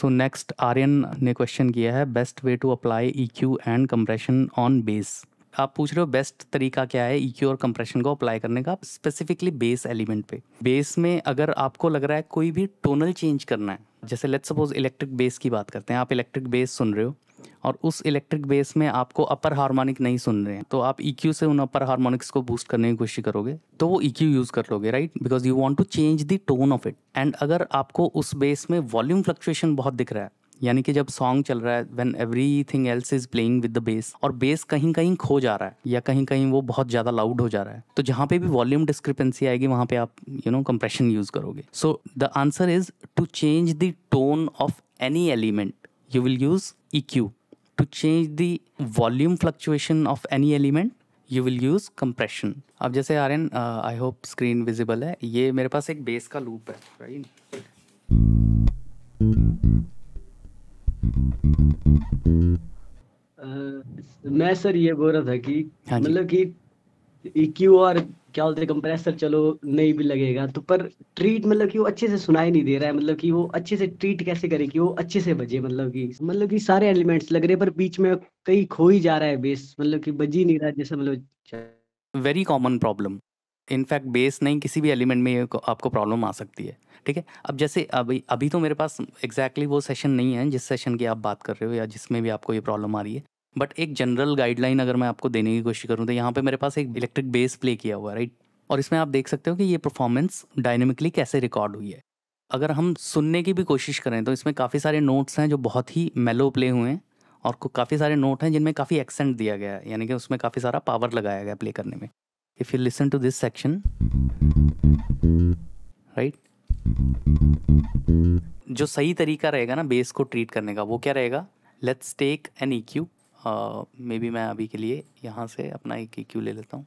So next Aryan ने question किया है, best way to apply EQ and compression on bass. आप पूछ रहे हो बेस्ट तरीका क्या है EQ और कंप्रेशन को अप्लाई करने का, स्पेसिफिकली बेस एलिमेंट पे। बेस में अगर आपको लग रहा है कोई भी टोनल चेंज करना है, जैसे लेट्स सपोज इलेक्ट्रिक बेस की बात करते हैं, आप इलेक्ट्रिक बेस सुन रहे हो और उस इलेक्ट्रिक बेस में आपको अपर हार्मोनिक नहीं सुन रहे हैं, तो आप EQ से उन अपर हार्मोनिक्स को बूस्ट करने की कोशिश करोगे, तो वो EQ यूज़ कर लोगे, right, because you want to change the tone of it. And अगर आपको उस बेस में वॉल्यूम फ्लक्चुएशन बहुत दिख रहा है, यानी कि जब सॉन्ग चल रहा है when everything else is playing with the base, और बेस कहीं कहीं खो जा रहा है या कहीं कहीं वो बहुत ज़्यादा लाउड हो जा रहा है, तो जहाँ पे भी वॉल्यूम डिस्क्रिपेंसी आएगी वहाँ पे आप कंप्रेशन यूज़ करोगे। So the answer is to change the tone of any element you will use EQ. To change the volume fluctuation of any element, you will use compression. अब जैसे Aryan, I hope screen visible है, ये मेरे पास एक base का loop है, right. मैं sir ये बोल रहा था कि हाँ जी। मतलब कि EQ और क्या बोलते हैं कंप्रेसर चलो नहीं भी लगेगा तो, पर ट्रीट मतलब कि वो अच्छे से सुनाई नहीं दे रहा है, मतलब कि वो अच्छे से ट्रीट कैसे करे कि वो अच्छे से बजे, मतलब कि सारे एलिमेंट्स लग रहे पर बीच में कहीं खो ही जा रहा है बेस, मतलब कि बज ही नहीं रहा जैसे मतलब। Very common problem. In fact base नहीं, किसी भी एलिमेंट में ये आपको प्रॉब्लम आ सकती है, ठीक है। अब जैसे अभी अभी तो मेरे पास एग्जैक्टली वो सेशन नहीं है जिस सेशन की आप बात कर रहे हो या जिसमें भी आपको ये प्रॉब्लम आ रही है, बट एक जनरल गाइडलाइन अगर मैं आपको देने की कोशिश करूँ तो यहाँ पे मेरे पास एक इलेक्ट्रिक बेस प्ले किया हुआ है, राइट, और इसमें आप देख सकते हो कि ये परफॉर्मेंस डायनेमिकली कैसे रिकॉर्ड हुई है। अगर हम सुनने की भी कोशिश करें तो इसमें काफ़ी सारे नोट्स हैं जो बहुत ही मेलो प्ले हुए हैं, और काफ़ी सारे नोट हैं जिनमें काफ़ी एक्सेंट दिया गया है, यानी कि उसमें काफ़ी सारा पावर लगाया गया प्ले करने में। If you listen to this section, right, जो सही तरीका रहेगा ना बेस को ट्रीट करने का वो क्या रहेगा, let's take an EQ। Maybe मैं अभी के लिए यहाँ से अपना एक EQ ले लेता हूँ,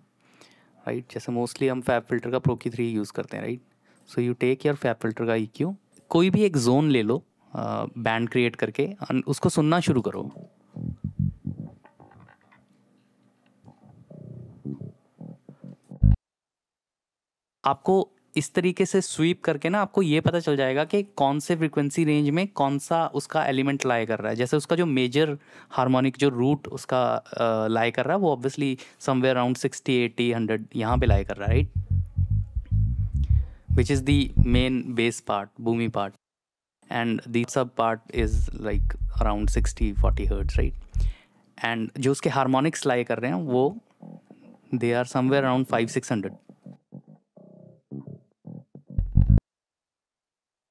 राइट। जैसे मोस्टली हम फैब फिल्टर का Pro Q3 यूज़ करते हैं, right. So you take your FabFilter का EQ, कोई भी एक जोन ले लो, बैंड क्रिएट करके उसको सुनना शुरू करो। आपको इस तरीके से स्वीप करके ना आपको ये पता चल जाएगा कि कौन से फ्रीक्वेंसी रेंज में कौन सा उसका एलिमेंट लाई कर रहा है। जैसे उसका जो मेजर हार्मोनिक जो रूट उसका लाई कर रहा है वो ऑब्वियसली समवेयर अराउंड 60 80 100 यहाँ पे लाई कर रहा है, right, which is the main base part, boomy part, and the sub part is like around 60 40 hertz, right. And जो उसके हार्मोनिक्स लाई कर रहे हैं वो दे आर समवेयर अराउंड 500-600।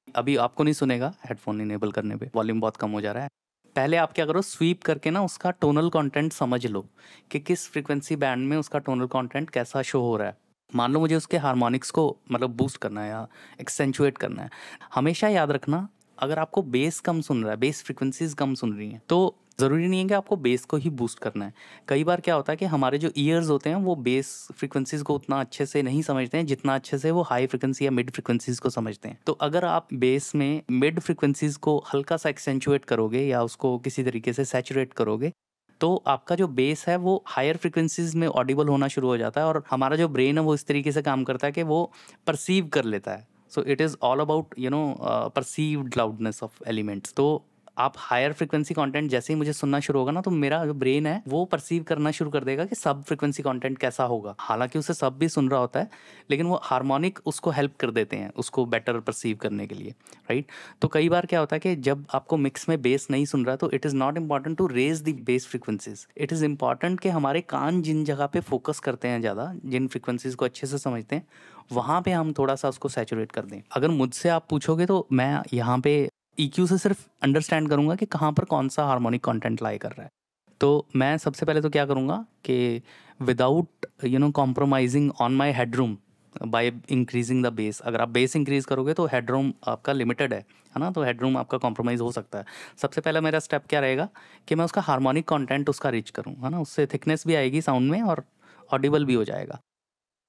अभी आपको नहीं सुनेगा हेडफोन इनेबल करने पे, वॉल्यूम बहुत कम हो जा रहा है। पहले आप क्या करो, स्वीप करके ना उसका टोनल कंटेंट समझ लो कि किस फ्रीक्वेंसी बैंड में उसका टोनल कंटेंट कैसा शो हो रहा है। मान लो मुझे उसके हार्मोनिक्स को मतलब बूस्ट करना है या एक्सेंचुएट करना है। हमेशा याद रखना, अगर आपको बेस कम सुन रहा है, बेस फ्रिक्वेंसीज कम सुन रही हैं, तो ज़रूरी नहीं है कि आपको बेस को ही बूस्ट करना है। कई बार क्या होता है कि हमारे जो ईयर्स होते हैं वो बेस फ्रिक्वेंसीज को उतना अच्छे से नहीं समझते हैं जितना अच्छे से वो हाई फ्रिक्वेंसी या मिड फ्रिक्वेंसीज को समझते हैं। तो अगर आप बेस में मिड फ्रिक्वेंसीज को हल्का सा एक्सेंचुएट करोगे या उसको किसी तरीके से सैचुरेट करोगे, तो आपका जो बेस है वो हायर फ्रिक्वेंसीज में ऑडिबल होना शुरू हो जाता है, और हमारा जो ब्रेन है वो इस तरीके से काम करता है कि वो परसीव कर लेता है। So it is all about perceived loudness of elements. तो आप हायर फ्रिक्वेंसी कंटेंट जैसे ही मुझे सुनना शुरू होगा ना, तो मेरा जो ब्रेन है वो परसीव करना शुरू कर देगा कि सब फ्रिक्वेंसी कंटेंट कैसा होगा। हालांकि उसे सब भी सुन रहा होता है, लेकिन वो हार्मोनिक उसको हेल्प कर देते हैं उसको बेटर परसीव करने के लिए, राइट। तो कई बार क्या होता है कि जब आपको मिक्स में बेस नहीं सुन रहा, तो it is not important to raise the bass frequencies. It is important कि हमारे कान जिन जगह पे फोकस करते हैं ज़्यादा, जिन फ्रिक्वेंसीज को अच्छे से समझते हैं, वहाँ पे हम थोड़ा सा उसको सैचुरेट कर दें। अगर मुझसे आप पूछोगे तो मैं यहाँ पे EQ से सिर्फ अंडरस्टैंड करूँगा कि कहाँ पर कौन सा हार्मोनिक कंटेंट लाई कर रहा है। तो मैं सबसे पहले तो क्या करूँगा कि without compromising on my headroom by increasing the base. अगर आप बेस इंक्रीज करोगे तो हेडरूम आपका लिमिटेड है ना, तो हेडरूम आपका कॉम्प्रोमाइज़ हो सकता है। सबसे पहला मेरा स्टेप क्या रहेगा कि मैं उसका हार्मोनिक कंटेंट उसका रिच करूँ, है ना, उससे थिकनेस भी आएगी साउंड में और ऑडिबल भी हो जाएगा।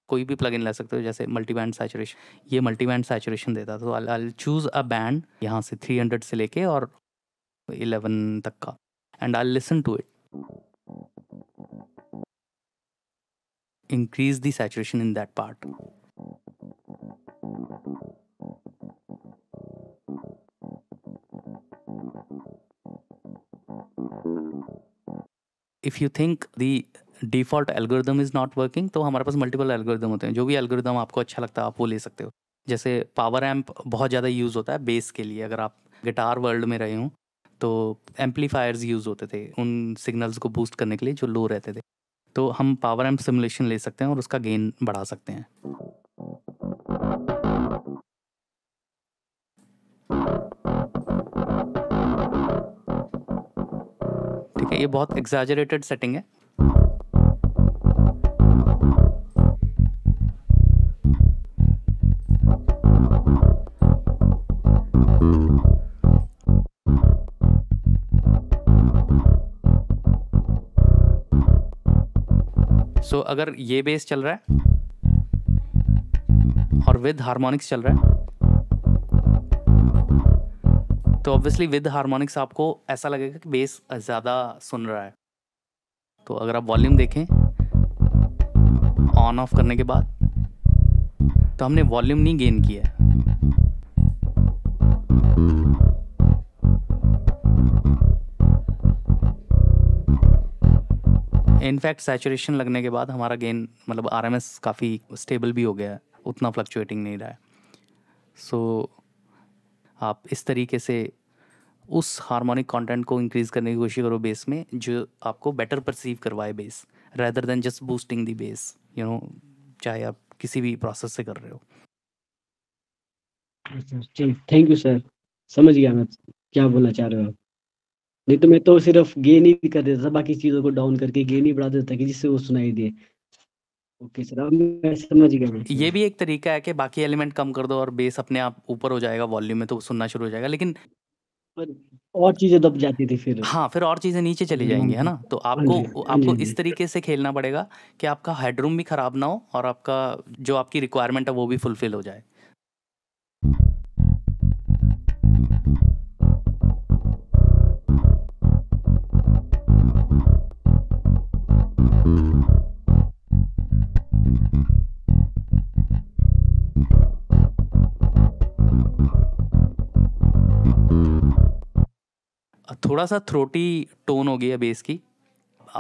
कोई भी प्लगइन ले सकते हो, जैसे मल्टीबैंड सैचुरेशन, ये मल्टीबैंड सैचुरेशन देता है, तो आई चूज़ अ बैंड यहाँ से 300 से लेके और 11 तक का, and I listen to it, increase the saturation in that part. If you think the default algorithm is not working, तो हमारे पास मल्टीपल एल्गोरिदम होते हैं। जो भी एल्गोरिदम आपको अच्छा लगता है आप वो ले सकते हो। जैसे पावर एम्प बहुत ज़्यादा यूज़ होता है बेस के लिए। अगर आप गिटार वर्ल्ड में रहे हों तो एम्पलीफायर्स यूज़ होते थे उन सिग्नल्स को बूस्ट करने के लिए जो लो रहते थे। तो हम पावर एम्प सिमुलेशन ले सकते हैं और उसका गेन बढ़ा सकते हैं। ठीक है, ये बहुत एग्जैजरेटेड सेटिंग है। सो अगर ये बेस चल रहा है और विद हार्मोनिक्स चल रहा है, तो ऑब्वियसली विद हार्मोनिक्स आपको ऐसा लगेगा कि बेस ज़्यादा सुन रहा है। तो अगर आप वॉल्यूम देखें ऑन ऑफ करने के बाद, तो हमने वॉल्यूम नहीं गेन किया है। इनफैक्ट सैचुरेशन लगने के बाद हमारा गेन मतलब आरएमएस काफ़ी स्टेबल भी हो गया है, उतना फ्लक्चुएटिंग नहीं रहा है। सो आप इस तरीके से उस हार्मोनिक कंटेंट को इंक्रीज़ करने की कोशिश करो बेस में जो आपको बेटर परसीव करवाए base, rather than just boosting the base, you know, चाहे आप किसी भी प्रोसेस से कर रहे हो। ठीक, थैंक यू सर, समझ गया मैं क्या बोलना चाह रहे हो आप। नहीं तो मैं तो सिर्फ गेन ही कर देता था, बाकी चीज़ों को डाउन करके गेन ही बढ़ा देता कि जिससे वो सुनाई दे। ओके सर, अब मैं समझ गया मैं ये सर। भी एक तरीका है कि बाकी एलिमेंट कम कर दो और बेस अपने आप ऊपर हो जाएगा वॉल्यूम में, तो सुनना शुरू हो जाएगा। लेकिन पर और चीज़ें दब जाती थी फिर हाँ, फिर और चीज़ें नीचे चली डाउन जाएंगी, है पे। ना। तो हाँ आपको जी, हाँ जी, आपको हाँ जी। इस तरीके से खेलना पड़ेगा कि आपका हेडरूम भी ख़राब ना हो और आपका जो आपकी रिक्वायरमेंट है वो भी फुलफिल हो जाए। थोड़ा सा थ्रोटी टोन हो गई है बेस की।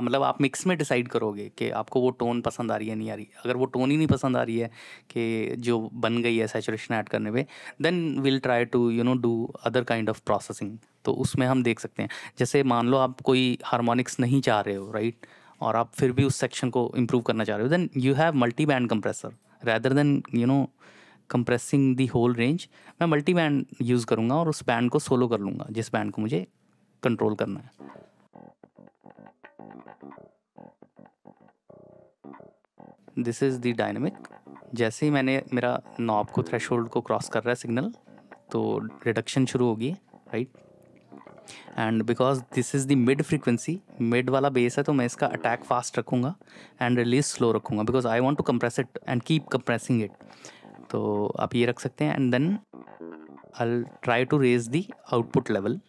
मतलब आप मिक्स में डिसाइड करोगे कि आपको वो टोन पसंद आ रही है नहीं आ रही। अगर वो टोन ही नहीं पसंद आ रही है कि जो बन गई है सैचुरेशन ऐड करने पे, then will try to do other kind of processing. तो उसमें हम देख सकते हैं, जैसे मान लो आप कोई हार्मोनिक्स नहीं चाह रहे हो, राइट, और आप फिर भी उस सेक्शन को इम्प्रूव करना चाह रहे हो, then you have multi band compressor rather than compressing the whole range. मैं मल्टी बैंड यूज़ करूँगा और उस बैंड को सोलो कर लूँगा जिस बैंड को मुझे कंट्रोल करना है। This is the dynamic. जैसे ही मैंने मेरा नॉब को थ्रेशोल्ड को क्रॉस कर रहा है सिग्नल, तो रिडक्शन शुरू होगी, right. And because this is the mid frequency, mid वाला बेस है, तो मैं इसका अटैक फास्ट रखूँगा एंड रिलीज स्लो रखूँगा because I want to compress it and keep compressing it. तो आप ये रख सकते हैं and then I try to raise the output level.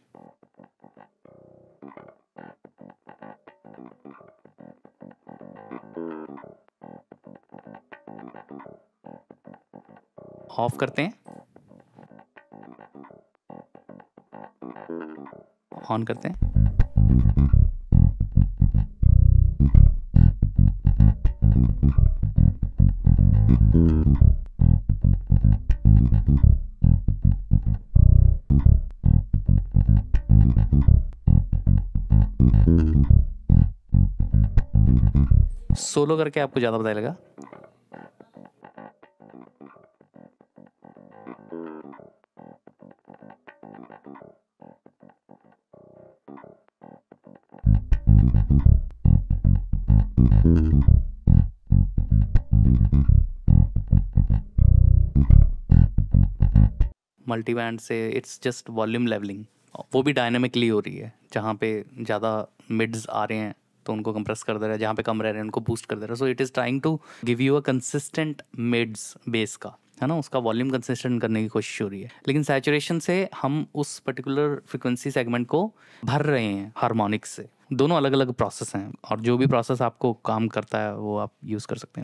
Off करते हैं, ऑन करते हैं। सोलो करके आपको ज़्यादा पता लगा। मल्टी बैंड से इट्स जस्ट वॉल्यूम लेवलिंग, वो भी डायनामिकली हो रही है। जहाँ पे ज़्यादा मिड्स आ रहे हैं तो उनको कंप्रेस कर दे रहा है, जहाँ पे कम रह रहे हैं उनको बूस्ट कर दे रहा है। So it is trying to give you a consistent mids bass का, है ना, उसका वॉल्यूम कंसिस्टेंट करने की कोशिश हो रही है। लेकिन सैचुरेशन से हम उस पर्टिकुलर फ्रिक्वेंसी सेगमेंट को भर रहे हैं हार्मोनिक्स से। दोनों अलग अलग प्रोसेस हैं और जो भी प्रोसेस आपको काम करता है वो आप यूज़ कर सकते हैं।